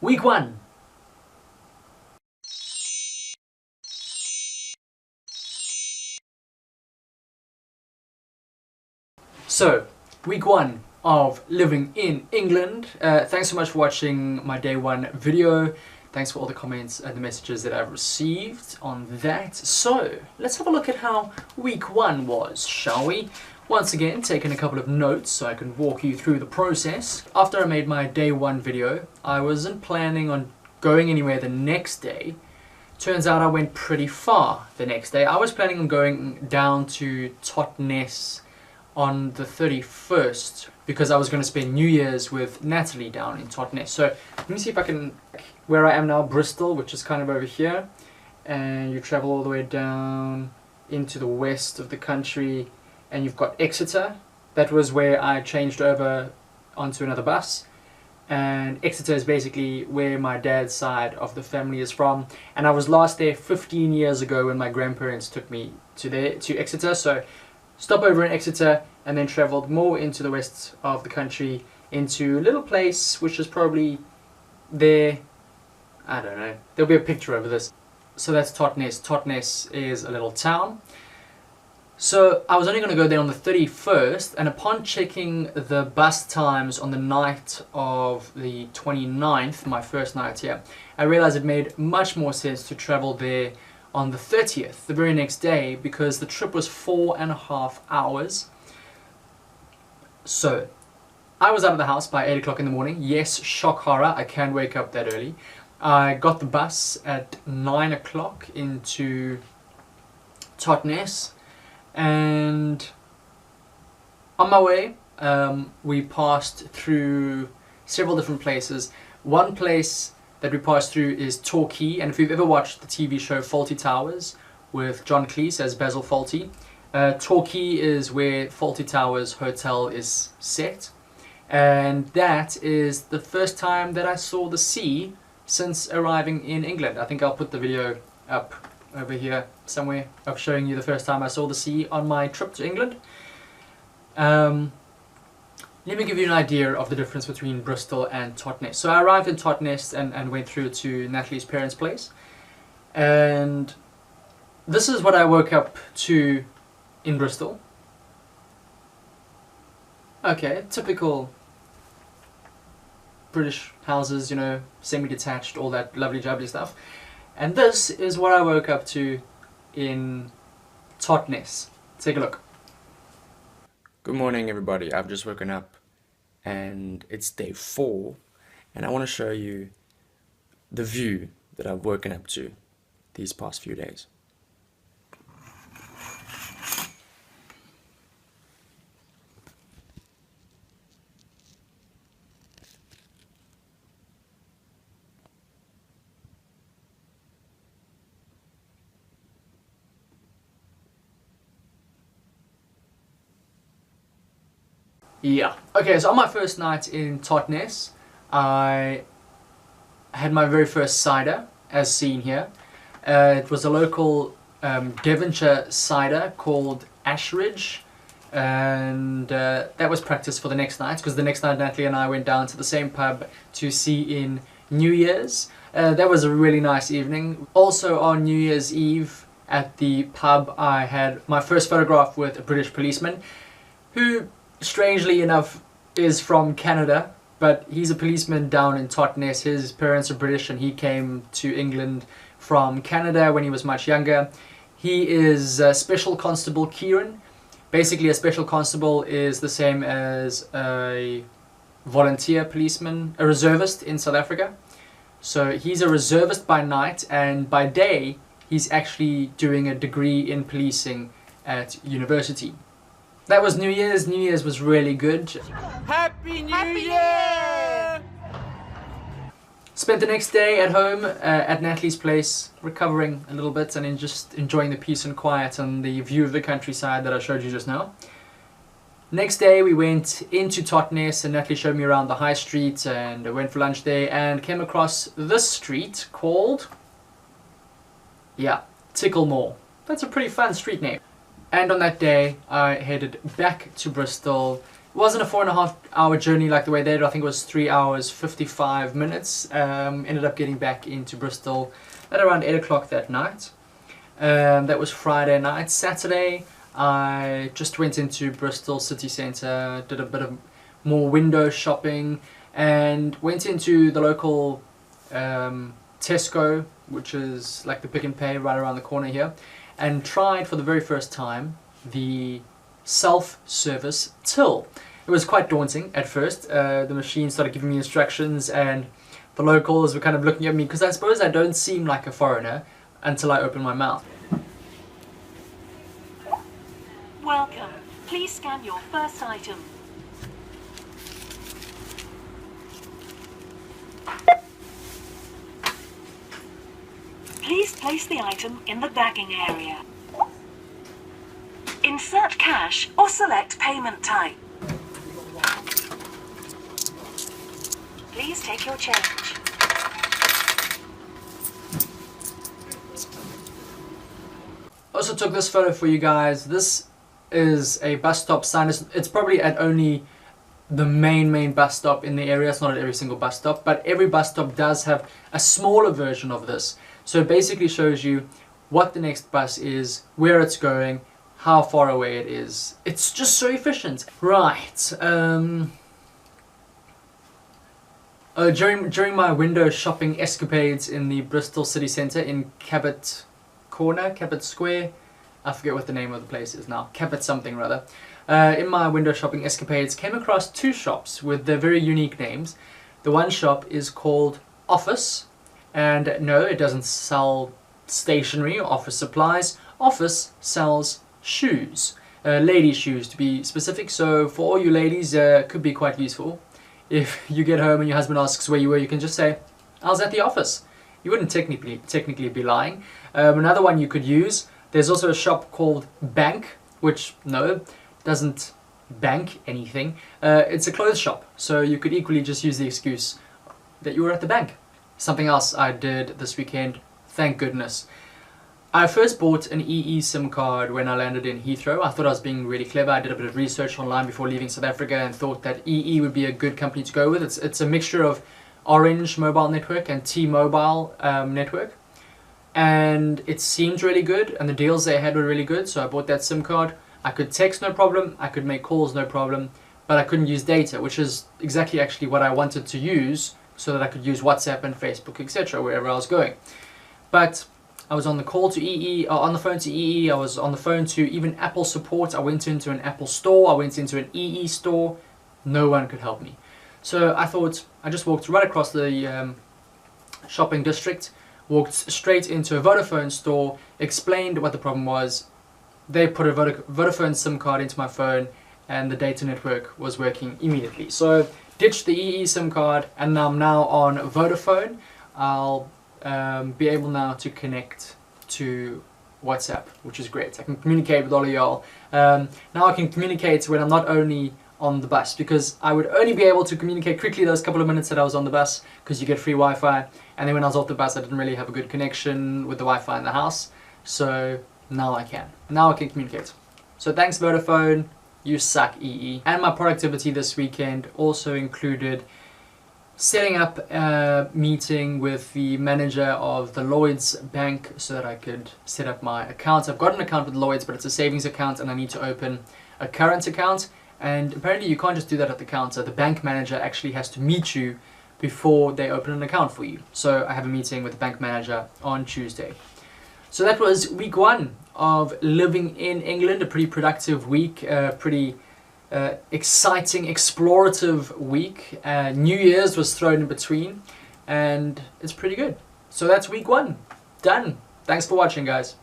Week 1. So, week 1 of living in England. Thanks so much for watching my day 1 video. Thanks for all the comments and the messages that I've received on that. So, let's have a look at how week 1 was, shall we? Once again, taking a couple of notes so I can walk you through the process. After I made my day 1 video, I wasn't planning on going anywhere the next day. Turns out I went pretty far the next day. I was planning on going down to Totnes on the 31st because I was going to spend New Year's with Natalie down in Totnes. So let me see if I can, where I am now, Bristol, which is kind of over here, and you travel all the way down into the west of the country and you've got Exeter. That was where I changed over onto another bus, and Exeter is basically where my dad's side of the family is from, and I was last there 15 years ago when my grandparents took me to Exeter. So stop over in Exeter and then travelled more into the west of the country into a little place which is probably there, I don't know, there'll be a picture over this. So that's Totnes. Totnes is a little town. So I was only going to go there on the 31st, and upon checking the bus times on the night of the 29th, my first night here, I realised it made much more sense to travel there on the 30th, the very next day, because the trip was 4.5 hours. So I was out of the house by 8 o'clock in the morning. Yes, shock horror, I can wake up that early. I got the bus at 9 o'clock into Totnes, and on my way we passed through several different places. One place that we passed through is Torquay, and if you've ever watched the TV show Fawlty Towers with John Cleese as Basil Fawlty, Torquay is where Fawlty Towers Hotel is set, and that is the first time that I saw the sea since arriving in England. I think I'll put the video up over here somewhere of showing you the first time I saw the sea on my trip to England. Let me give you an idea of the difference between Bristol and Totnes. So I arrived in Totnes and went through to Natalie's parents' place, and this is what I woke up to in Bristol. Okay, typical British houses, you know, semi-detached, all that lovely jubbly stuff. And this is what I woke up to in Totnes. Take a look. Good morning, everybody. I've just woken up and it's day 4, and I want to show you the view that I've woken up to these past few days. Yeah, okay, so on my first night in Totnes, I had my very first cider, as seen here. It was a local Devonshire cider called Ashridge, and that was practiced for the next night, because the next night Natalie and I went down to the same pub to see in New Year's. That was a really nice evening. Also on New Year's Eve at the pub, I had my first photograph with a British policeman who, strangely enough, is from Canada, but he's a policeman down in Totnes. His parents are British and he came to England from Canada when he was much younger. He is Special Constable Kieran. Basically, a Special Constable is the same as a volunteer policeman, a reservist in South Africa. So he's a reservist by night, and by day he's actually doing a degree in policing at university. That was New Year's. New Year's was really good. Happy New Year! Spent the next day at home at Natalie's place, recovering a little bit and then just enjoying the peace and quiet and the view of the countryside that I showed you just now. Next day we went into Totnes and Natalie showed me around the high street, and I went for lunch there and came across this street called, yeah, Ticklemore. That's a pretty fun street name. And on that day I headed back to Bristol wasn't a 4.5-hour journey like the way they did. I think it was 3 hours 55 minutes. Ended up getting back into Bristol at around 8 o'clock that night. That was Friday night. Saturday I just went into Bristol city centre, did a bit of more window shopping, and went into the local Tesco, which is like the Pick and Pay right around the corner here, and tried for the very first time the self-service till. It was quite daunting at first. The machine started giving me instructions, and the locals were kind of looking at me because I suppose I don't seem like a foreigner until I open my mouth. Welcome. Please scan your first item. Please place the item in the bagging area. Insert cash or select payment type. Please take your change. Also took this photo for you guys. This is a bus stop sign. It's probably at only the main bus stop in the area. It's not at every single bus stop, but every bus stop does have a smaller version of this. So it basically shows you what the next bus is, where it's going, how far away it is. It's just so efficient. Right. During my window shopping escapades in the Bristol city centre in Cabot Corner, Cabot Square, I forget what the name of the place is now, Cabot something rather. In my window shopping escapades, came across two shops with their very unique names. The one shop is called Office, and no, it doesn't sell stationery or office supplies. Office sells shoes, ladies' shoes to be specific. So for all you ladies, could be quite useful. If you get home and your husband asks where you were, you can just say, I was at the office. You wouldn't technically be lying. Another one you could use, there's also a shop called Bank, which no, doesn't bank anything. It's a clothes shop, so you could equally just use the excuse that you were at the bank. Something else I did this weekend, thank goodness. I first bought an EE SIM card when I landed in Heathrow. I thought I was being really clever. I did a bit of research online before leaving South Africa and thought that EE would be a good company to go with. It's a mixture of Orange mobile network and T-Mobile network. And it seemed really good, and the deals they had were really good, so I bought that SIM card. I could text no problem, I could make calls no problem, but I couldn't use data, which is exactly actually what I wanted to use so that I could use WhatsApp and Facebook, etc. wherever I was going. But I was on the call to EE, on the phone to EE, I was on the phone to even Apple support. I went into an Apple store, I went into an EE store, no one could help me. So I thought, I just walked right across the shopping district, walked straight into a Vodafone store, explained what the problem was. They put a Vodafone SIM card into my phone, and the data network was working immediately. So ditched the EE SIM card, and I'm now on Vodafone. I'll be able now to connect to WhatsApp, which is great. I can communicate with all of y'all. Now I can communicate when I'm not only on the bus, because I would only be able to communicate quickly those couple of minutes that I was on the bus, because you get free Wi-Fi, and then when I was off the bus I didn't really have a good connection with the Wi-Fi in the house. So now I can. Now I can communicate. So thanks Vodafone, you suck EE. And my productivity this weekend also included setting up a meeting with the manager of the Lloyds Bank so that I could set up my account. I've got an account with Lloyds, but it's a savings account, and I need to open a current account. And apparently you can't just do that at the counter. The bank manager actually has to meet you before they open an account for you. So I have a meeting with the bank manager on Tuesday. So that was week one of living in England, a pretty productive week, pretty exciting, explorative week. New Year's was thrown in between, and it's pretty good. So that's week one. Done. Thanks for watching, guys.